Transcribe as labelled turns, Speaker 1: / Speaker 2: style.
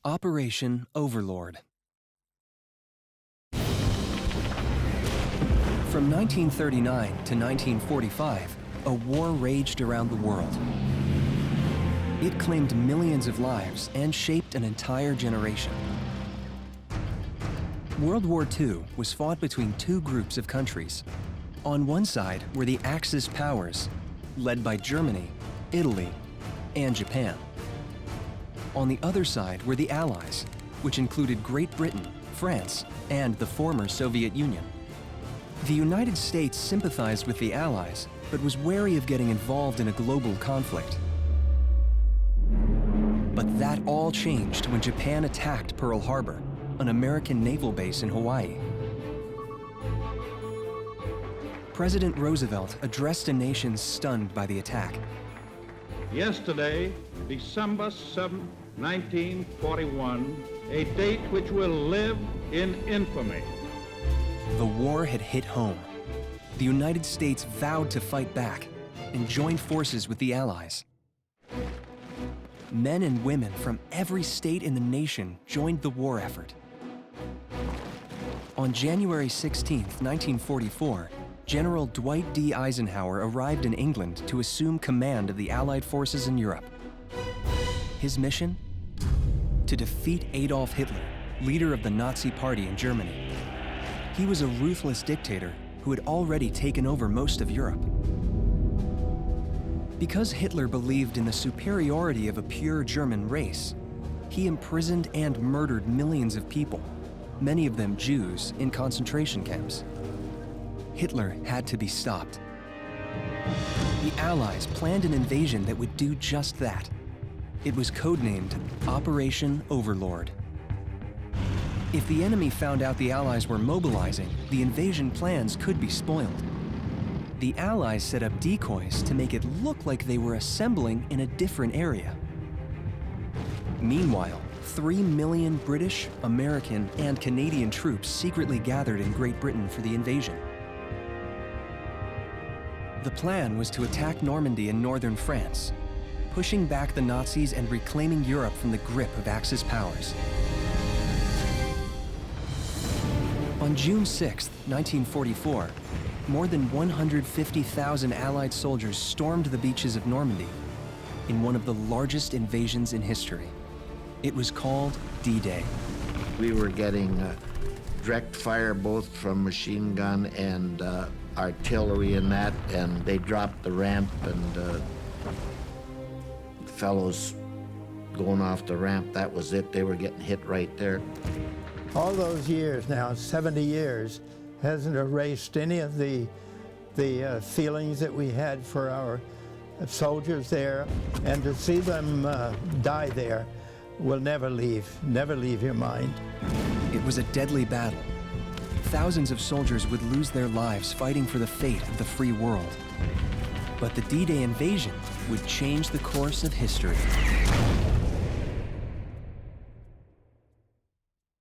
Speaker 1: Operation Overlord. From 1939 to 1945, a war raged around the world. It claimed millions of lives and shaped an entire generation. World War II was fought between two groups of countries. On one side were the Axis powers, led by Germany, Italy, and Japan. On the other side were the Allies, which included Great Britain, France, and the former Soviet Union. The United States sympathized with the Allies, but was wary of getting involved in a global conflict. But that all changed when Japan attacked Pearl Harbor, an American naval base in Hawaii. President Roosevelt addressed a nation stunned by the attack.
Speaker 2: Yesterday, December 7, 1941, a date which will live in infamy.
Speaker 1: The war had hit home. The United States vowed to fight back and joined forces with the Allies. Men and women from every state in the nation joined the war effort. On January 16, 1944, General Dwight D. Eisenhower arrived in England to assume command of the Allied forces in Europe. His mission? To defeat Adolf Hitler, leader of the Nazi Party in Germany. He was a ruthless dictator who had already taken over most of Europe. Because Hitler believed in the superiority of a pure German race, he imprisoned and murdered millions of people, many of them Jews, in concentration camps. Hitler had to be stopped. The Allies planned an invasion that would do just that. It was codenamed Operation Overlord. If the enemy found out the Allies were mobilizing, the invasion plans could be spoiled. The Allies set up decoys to make it look like they were assembling in a different area. Meanwhile, 3 million British, American, and Canadian troops secretly gathered in Great Britain for the invasion. The plan was to attack Normandy in northern France, pushing back the Nazis and reclaiming Europe from the grip of Axis powers. On June 6, 1944, more than 150,000 Allied soldiers stormed the beaches of Normandy in one of the largest invasions in history. It was called D-Day.
Speaker 3: We were getting direct fire both from machine gun and artillery and that, and they dropped the ramp, and fellows going off the ramp, that was it. They were getting hit right there.
Speaker 4: All those years now, 70 years, hasn't erased any of the feelings that we had for our soldiers there, and to see them die there will never leave your mind.
Speaker 1: It was a deadly battle. Thousands of soldiers would lose their lives fighting for the fate of the free world. But the D-Day invasion would change the course of history.